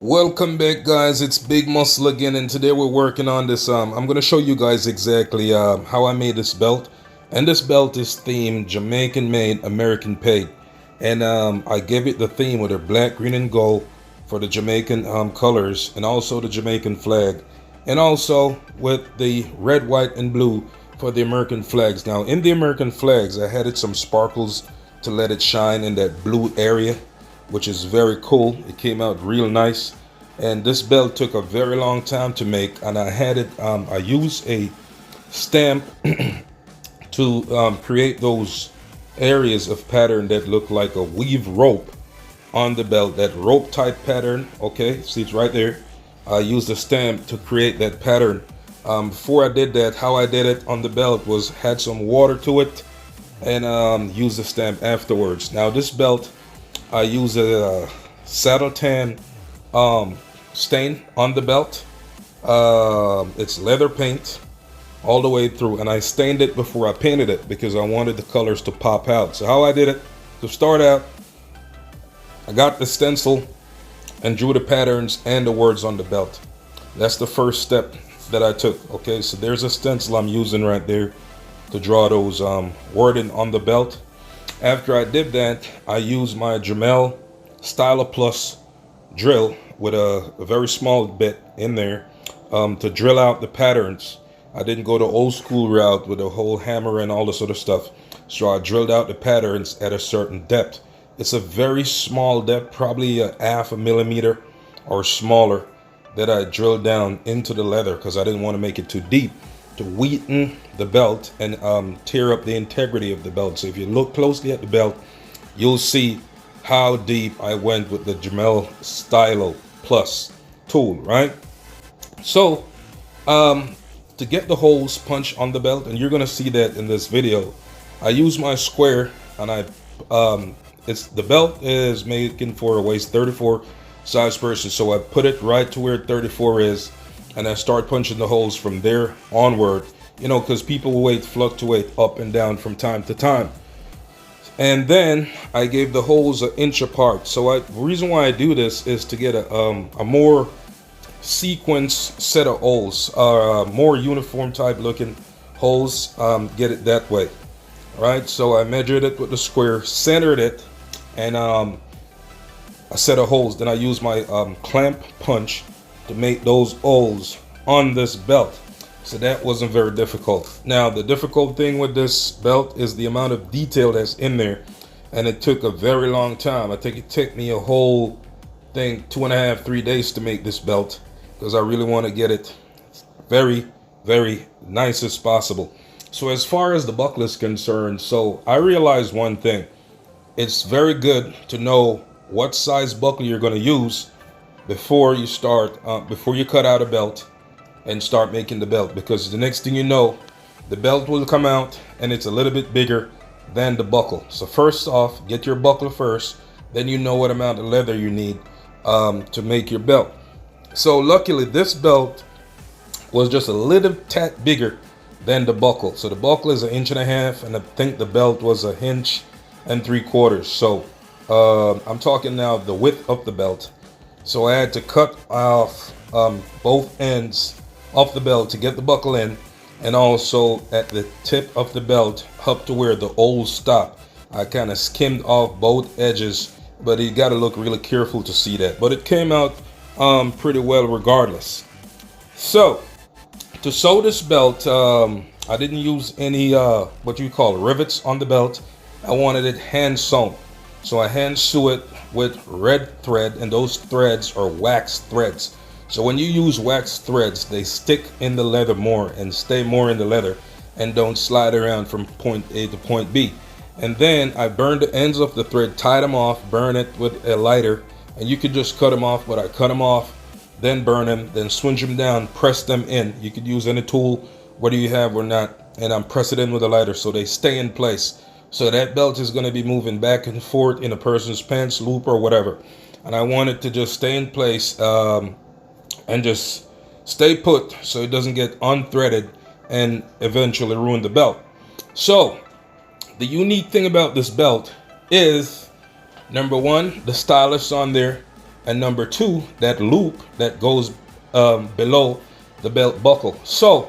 Welcome back, guys. It's Big Muscle again, and today we're working on this. I'm going to show you guys exactly how I made this belt. And this belt is themed Jamaican made, American paid. And I gave it the theme with a black, green, and gold for the Jamaican colors, and also the Jamaican flag, and also with the red, white, and blue for the American flags. Now, in the American flags, I added some sparkles to let it shine in that blue area, which is very cool. It came out real nice, and this belt took a very long time to make. And I had it. I used a stamp to create those areas of pattern that look like a weave rope on the belt. That rope type pattern. Okay, see it's right there. I used a stamp to create that pattern. Before I did that, how I did it on the belt was had some water to it and used the stamp afterwards. Now this belt, I use a saddle tan stain on the belt. It's leather paint all the way through, and I stained it before I painted it because I wanted the colors to pop out. So how I did it, to start out, I got the stencil and drew the patterns and the words on the belt. That's the first step that I took. Okay, so there's a stencil I'm using right there to draw those wording on the belt. After I did that, I used my Dremel stylo plus drill with a very small bit in there to drill out the patterns. I didn't go the old school route with a whole hammer and all this other stuff. So I drilled out the patterns at a certain depth. It's a very small depth, probably a half a millimeter or smaller, that I drilled down into the leather because I didn't want to make it too deep to weaken the belt and tear up the integrity of the belt. So if you look closely at the belt, you'll see how deep I went with the Dremel Stylo Plus tool, right? So to get the holes punched on the belt, and you're gonna see that in this video, I use my square, and the belt is making for a waist 34 size person, so I put it right to where 34 is, and I start punching the holes from there onward, because people weight fluctuate up and down from time to time. And then I gave the holes an inch apart. So the reason why I do this is to get a more sequence set of holes, more uniform type looking holes, get it that way. All right, so I measured it with the square, centered it, and a set of holes. Then I use my clamp punch to make those holes on this belt. So that wasn't very difficult. Now the difficult thing with this belt is the amount of detail that's in there, and it took a very long time. I think it took me a whole thing, 2.5, 3 days to make this belt, because I really want to get it very, very nice as possible. So as far as the buckle is concerned, so I realized one thing. It's very good to know what size buckle you're going to use before you start, before you cut out a belt and start making the belt, because the next thing you know, the belt will come out and it's a little bit bigger than the buckle. So first off, get your buckle first, then you know what amount of leather you need to make your belt. So luckily this belt was just a little tad bigger than the buckle. So the buckle is 1.5 inches, and I think the belt was 1.75 inches. So I'm talking now the width of the belt. So I had to cut off both ends of the belt to get the buckle in, and also at the tip of the belt up to where the holes stop. I kind of skimmed off both edges, but you got to look really careful to see that. But it came out pretty well regardless. So to sew this belt, I didn't use any what you call rivets on the belt. I wanted it hand sewn. So I hand sew it with red thread, and those threads are wax threads. So when you use wax threads, they stick in the leather more and stay more in the leather and don't slide around from point A to point B. And then I burned the ends of the thread, tied them off, burn it with a lighter, and you could just cut them off, but I cut them off, then burn them, then swinge them down, press them in. You could use any tool, whether you have or not, and I'm pressing it in with a lighter so they stay in place. So that belt is going to be moving back and forth in a person's pants loop or whatever. And I want it to just stay in place and just stay put so it doesn't get unthreaded and eventually ruin the belt. So the unique thing about this belt is, number one, the stylus on there, and number two, that loop that goes below the belt buckle. So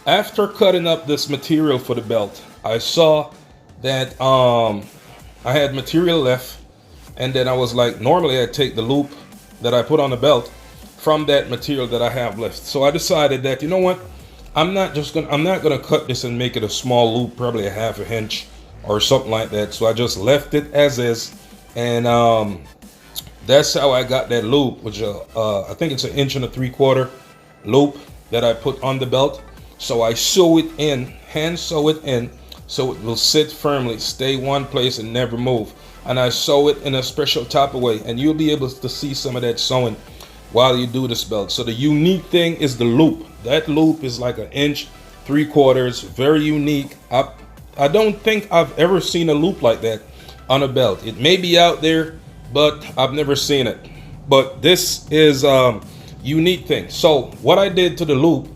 after cutting up this material for the belt, I saw that I had material left, and then I was like, normally I take the loop that I put on the belt from that material that I have left. So I decided that, you know what, I'm not gonna cut this and make it a small loop, probably a half an inch or something like that. So I just left it as is, and that's how I got that loop, which I think it's 1 3/4 inch loop that I put on the belt. So I sew it in, hand sew it in, so it will sit firmly, stay one place and never move. And I sew it in a special type of way, and you'll be able to see some of that sewing while you do this belt. So the unique thing is the loop. That loop is like 1 3/4 inch, very unique. I don't think I've ever seen a loop like that on a belt. It may be out there, but I've never seen it. But this is unique thing. So what I did to the loop,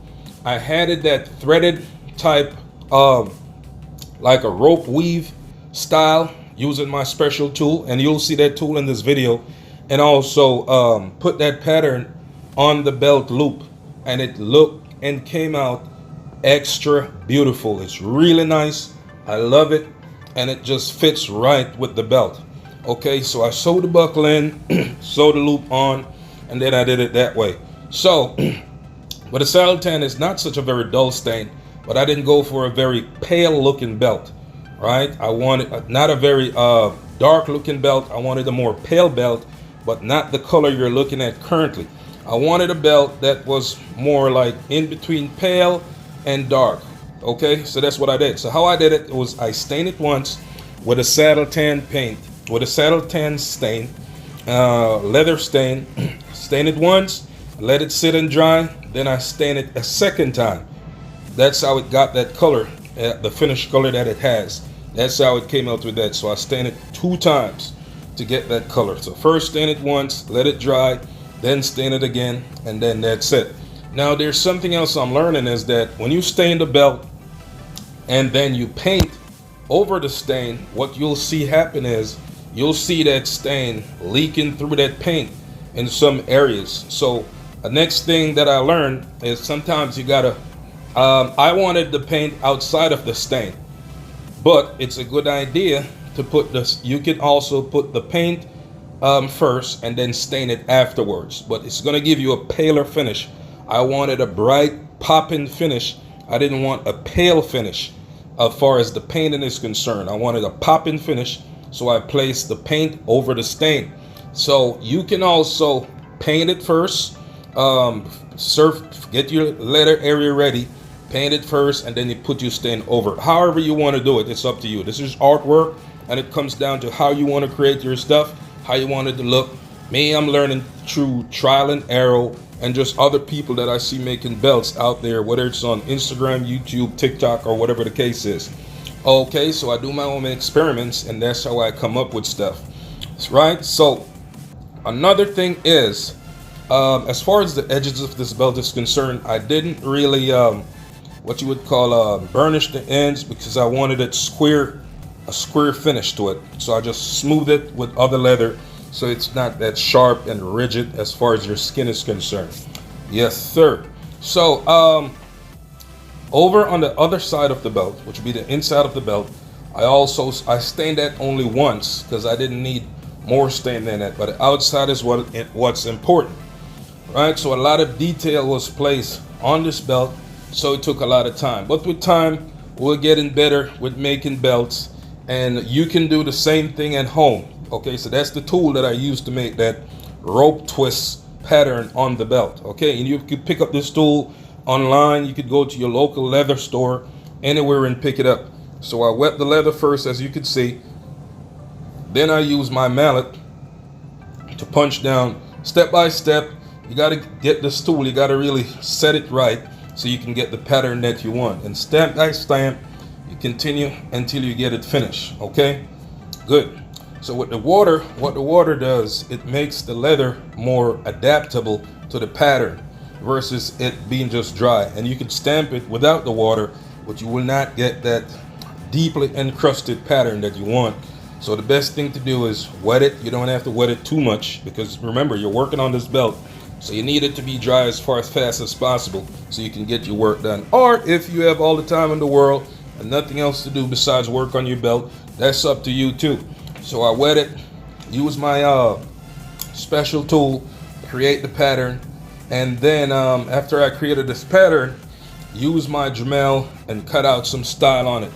I had it that threaded type, like a rope weave style, using my special tool, and you'll see that tool in this video, and also put that pattern on the belt loop, and it looked and came out extra beautiful. It's really nice. I love it, and it just fits right with the belt. Okay, so I sewed the buckle in, sewed the loop on, and then I did it that way. So but the saddle tan is not such a very dull stain, but I didn't go for a very pale looking belt, right? I wanted not a very dark looking belt. I wanted a more pale belt, but not the color you're looking at currently. I wanted a belt that was more like in between pale and dark. Okay, so that's what I did. So how I did it was I stained it once with a saddle tan paint, with a saddle tan stain, leather stain. Stain it once, let it sit and dry, then I stain it a second time. That's how it got that color, the finished color that it has. That's how it came out with that. So I stained it 2 times to get that color. So first stain it once, let it dry, then stain it again, and then that's it. Now there's something else I'm learning, is that when you stain the belt and then you paint over the stain, what you'll see happen is you'll see that stain leaking through that paint in some areas. So the next thing that I learned is sometimes you gotta, I wanted the paint outside of the stain, but it's a good idea to put this, you can also put the paint first and then stain it afterwards, but it's gonna give you a paler finish. I wanted a bright popping finish. I didn't want a pale finish as far as the painting is concerned. I wanted a popping finish, so I placed the paint over the stain. So you can also paint it first, get your leather area ready, paint it first, and then you put your stain over. However you want to do it, it's up to you. This is artwork, and it comes down to how you want to create your stuff, how you want it to look. Me, I'm learning through trial and error, and just other people that I see making belts out there, whether it's on Instagram, YouTube, TikTok, or whatever the case is. Okay, so I do my own experiments, and that's how I come up with stuff. Right? So another thing is, as far as the edges of this belt is concerned, I didn't really, what you would call burnish the ends, because I wanted it a square finish to it. So I just smoothed it with other leather, so it's not that sharp and rigid as far as your skin is concerned. Yes, sir. So over on the other side of the belt, which would be the inside of the belt, I stained that only once because I didn't need more stain than that. But the outside is what's important, right? So a lot of detail was placed on this belt, so it took a lot of time. But with time, we're getting better with making belts, and you can do the same thing at home. Okay, so that's the tool that I used to make that rope twist pattern on the belt. Okay, and you could pick up this tool online. You could go to your local leather store, anywhere, and pick it up. So I wet the leather first, as you can see. Then I use my mallet to punch down step by step. You got to get this tool, you got to really set it right so you can get the pattern that you want. And stamp by stamp, you continue until you get it finished. Okay, good. So with the water, what the water does, it makes the leather more adaptable to the pattern versus it being just dry. And you can stamp it without the water, but you will not get that deeply encrusted pattern that you want So the best thing to do is wet it. You don't have to wet it too much because remember, you're working on this belt. So you need it to be dry as fast as possible so you can get your work done. Or if you have all the time in the world and nothing else to do besides work on your belt, that's up to you too. So I wet it, use my special tool, create the pattern, and then after I created this pattern, use my Dremel and cut out some style on it.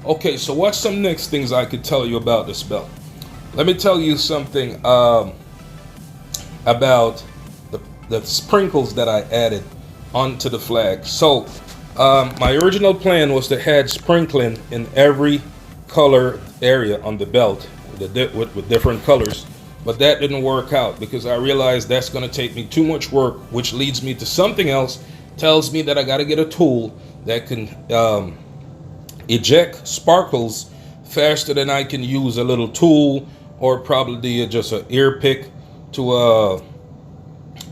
Okay, so what's some next things I could tell you about this belt? Let me tell you something about the sprinkles that I added onto the flag. So my original plan was to add sprinkling in every color area on the belt with different colors, but that didn't work out because I realized that's going to take me too much work, which leads me to something else. Tells me that I got to get a tool that can eject sparkles faster than I can use a little tool or probably just an ear pick to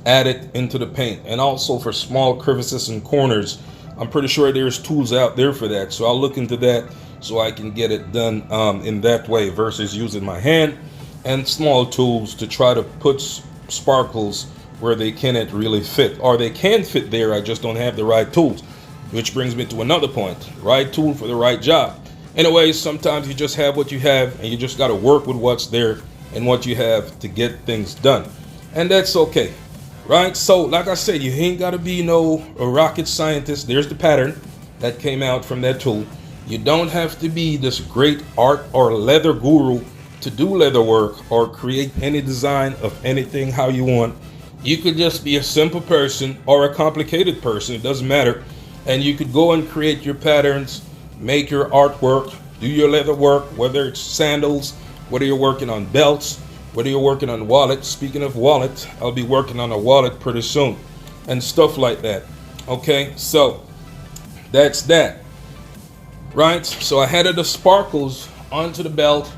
add it into the paint. And also for small crevices and corners, I'm pretty sure there's tools out there for that, so I'll look into that so I can get it done in that way versus using my hand and small tools to try to put sparkles where they cannot really fit, or they can fit there, I just don't have the right tools. Which brings me to another point, right tool for the right job. Anyways, sometimes you just have what you have and you just got to work with what's there and what you have to get things done, and that's okay, right? So like I said, you ain't got to be a rocket scientist. There's the pattern that came out from that tool. You don't have to be this great art or leather guru to do leather work or create any design of anything how you want. You could just be a simple person or a complicated person, it doesn't matter. And you could go and create your patterns, make your artwork, do your leather work, whether it's sandals, whether you're working on belts, whether you're working on wallets. Speaking of wallet, I'll be working on a wallet pretty soon and stuff like that. Okay, so that's that. Right, so I added the sparkles onto the belt.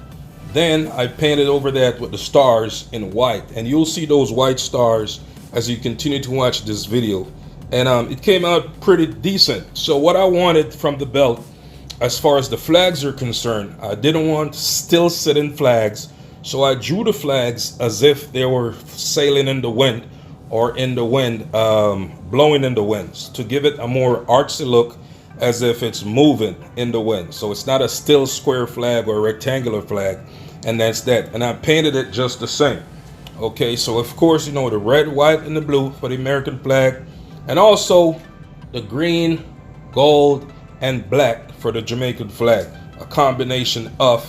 Then I painted over that with the stars in white, and you'll see those white stars as you continue to watch this video. And it came out pretty decent. So what I wanted from the belt, as far as the flags are concerned, I didn't want still sitting flags, so I drew the flags as if they were sailing in the wind or in the wind, blowing in the winds, to give it a more artsy look, as if it's moving in the wind. So it's not a still square flag or a rectangular flag, and that's that. And I painted it just the same. Okay, so of course, the red, white, and the blue for the American flag, and also the green, gold, and black for the Jamaican flag. A combination of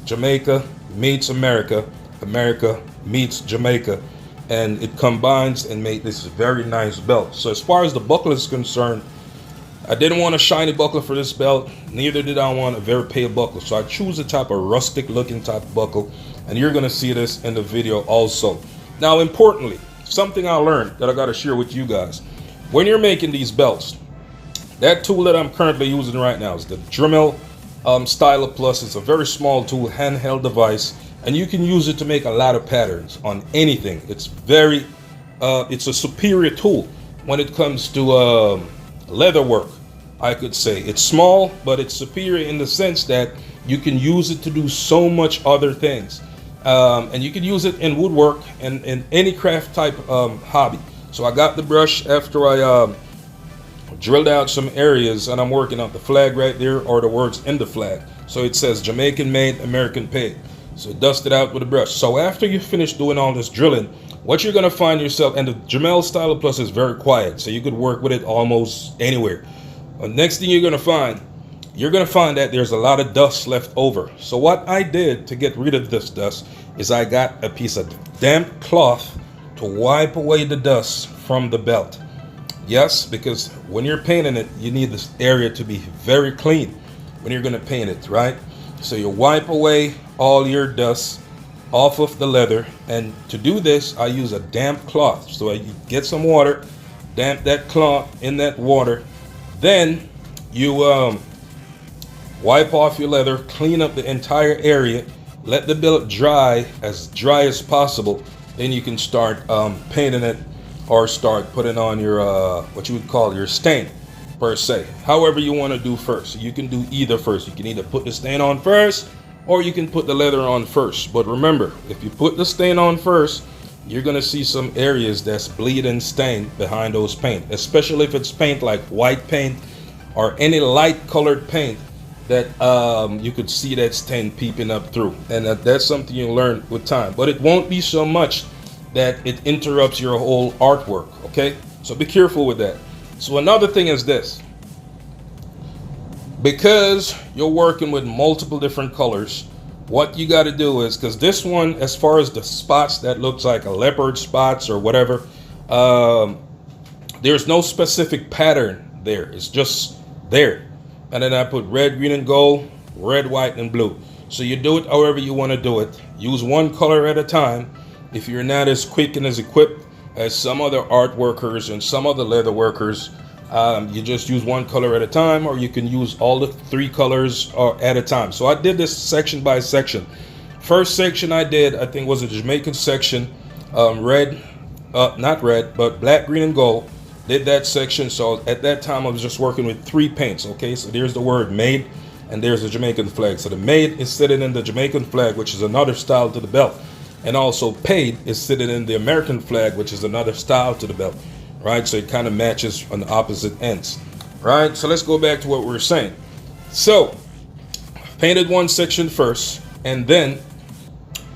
Jamaica meets America, America meets Jamaica, and it combines and made this very nice belt. So as far as the buckle is concerned, I didn't want a shiny buckle for this belt, neither did I want a very pale buckle. So I choose a type of rustic looking type of buckle, and you're gonna see this in the video also. Now importantly, something I learned that I gotta share with you guys. When you're making these belts, that tool that I'm currently using right now is the Dremel Stylo Plus. It's a very small tool, handheld device, and you can use it to make a lot of patterns on anything. It's it's a superior tool when it comes to leather work, I could say. It's small, but it's superior in the sense that you can use it to do so much other things. And you can use it in woodwork and in any craft type hobby. So I got the brush after I drilled out some areas, and I'm working on the flag right there, or the words in the flag. So it says Jamaican made, American paid. So dust it out with a brush. So after you finish doing all this drilling, what you're gonna find yourself, and the Dremel Stylo Plus is very quiet, so you could work with it almost anywhere. Next thing you're gonna find that there's a lot of dust left over. So what I did to get rid of this dust is I got a piece of damp cloth to wipe away the dust from the belt. Yes, because when you're painting it, you need this area to be very clean when you're gonna paint it, right? So you wipe away all your dust off of the leather, and to do this I use a damp cloth. So you get some water, damp that cloth in that water, then you wipe off your leather, clean up the entire area, let the belt dry as possible, then you can start painting it or start putting on your what you would call your stain per se. However you want to do first. You can do either first. You can either put the stain on first or you can put the leather on first. But remember, if you put the stain on first, you're gonna see some areas that's bleed and stain behind those paint, especially if it's paint like white paint or any light colored paint that you could see that stain peeping up through. And that's something you learn with time, but it won't be so much that it interrupts your whole artwork. Okay, so be careful with that. So another thing is this: because you're working with multiple different colors, what you got to do is, because this one, as far as the spots that looks like a leopard spots or whatever, there's no specific pattern there. It's just there. And then I put red, green, and gold, red, white, and blue. So you do it however you want to do it. Use one color at a time. If you're not as quick and as equipped as some other art workers and some other leather workers, you just use one color at a time, or you can use all the 3 colors at a time. So I did this section by section. First section I did, I think, was a Jamaican section, red, not red, but black, green, and gold. Did that section. So at that time I was just working with 3 paints. Okay, so there's the word made, and there's the Jamaican flag. So the made is sitting in the Jamaican flag, which is another style to the belt, and also paid is sitting in the American flag, which is another style to the belt. Right, so it kind of matches on the opposite ends. Right, so let's go back to what we were saying. So painted one section first, and then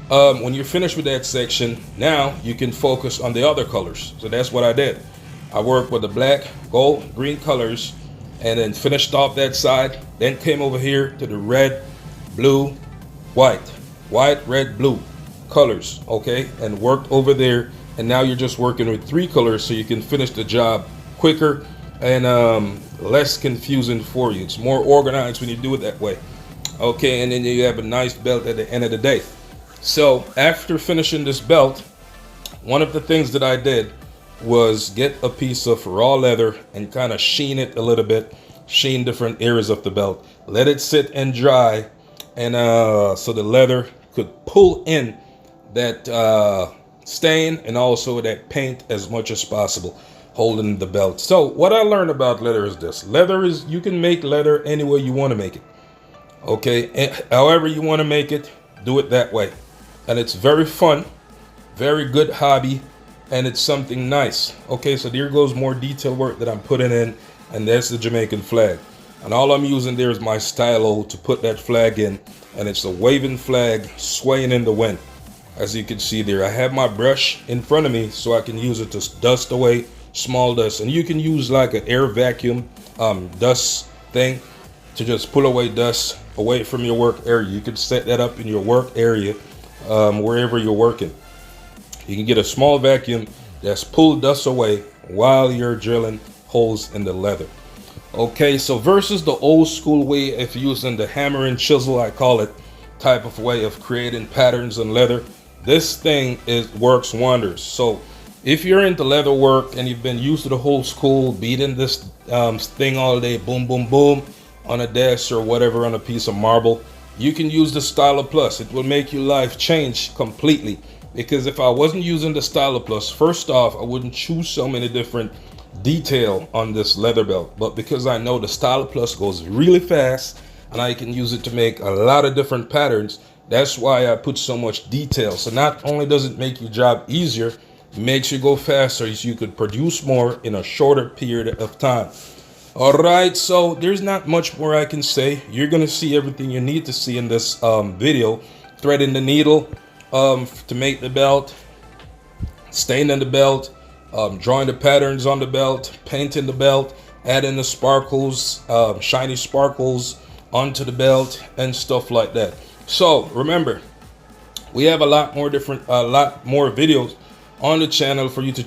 when you're finished with that section, now you can focus on the other colors. So that's what I did. I worked with the black, gold, green colors, and then finished off that side. Then came over here to the red, blue, white, red, blue colors. Okay, and worked over there. And now you're just working with 3 colors, so you can finish the job quicker and less confusing for you. It's more organized when you do it that way. Okay, and then you have a nice belt at the end of the day. So after finishing this belt, one of the things that I did was get a piece of raw leather and kind of sheen it a little bit, sheen different areas of the belt, let it sit and dry, and so the leather could pull in that stain and also that paint as much as possible, holding the belt. So what I learned about leather is this: leather is, you can make leather any way you want to make it. Okay, and however you want to make it, do it that way. And it's very fun, very good hobby, and it's something nice. Okay, so there goes more detail work that I'm putting in, and that's the Jamaican flag. And all I'm using there is my stylo to put that flag in, and it's a waving flag swaying in the wind. As you can see there, I have my brush in front of me so I can use it to dust away small dust. And you can use like an air vacuum dust thing to just pull away dust away from your work area. You can set that up in your work area, wherever you're working. You can get a small vacuum that's pull dust away while you're drilling holes in the leather. Okay, so versus the old school way of using the hammer and chisel, I call it, type of way of creating patterns in leather, this thing works wonders. So if you're into leather work and you've been used to the whole school beating this thing all day, boom boom boom, on a desk or whatever, on a piece of marble, you can use the Stylo Plus. It will make your life change completely. Because if I wasn't using the Stylo Plus, first off, I wouldn't choose so many different detail on this leather belt. But because I know the Stylo Plus goes really fast and I can use it to make a lot of different patterns, that's why I put so much detail. So not only does it make your job easier, it makes you go faster, so you could produce more in a shorter period of time. All right, so there's not much more I can say. You're gonna see everything you need to see in this video. Threading the needle to make the belt, staining the belt, drawing the patterns on the belt, painting the belt, adding the sparkles, shiny sparkles onto the belt and stuff like that. So remember, we have a lot more videos on the channel for you to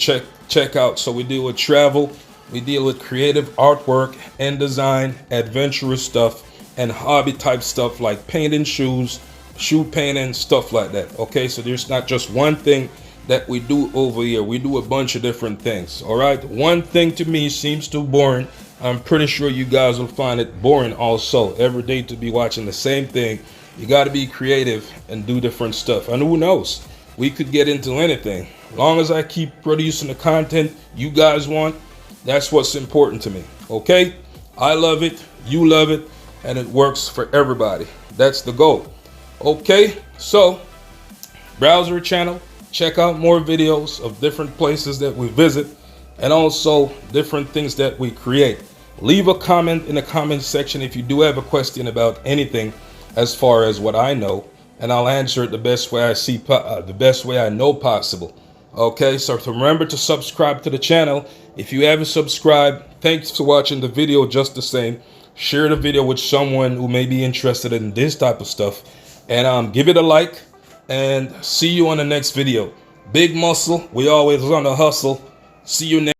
check out. So we deal with travel, we deal with creative artwork and design, adventurous stuff, and hobby type stuff like painting shoes, shoe painting, stuff like that. Okay, so there's not just one thing that we do over here. We do a bunch of different things. All right, one thing to me seems too boring. I'm pretty sure you guys will find it boring also. Every day to be watching the same thing. You got to be creative and do different stuff. And who knows, we could get into anything. As long as I keep producing the content you guys want, that's what's important to me. Okay, I love it, you love it, and it works for everybody. That's the goal. Okay, so browse our channel, check out more videos of different places that we visit and also different things that we create. Leave a comment in the comment section if you do have a question about anything as far as what I know, and I'll answer it the best way I see, the best way I know possible. Okay, so remember to subscribe to the channel. If you haven't subscribed, thanks for watching the video just the same. Share the video with someone who may be interested in this type of stuff, and give it a like, and see you on the next video. Big muscle, we always on the hustle. See you next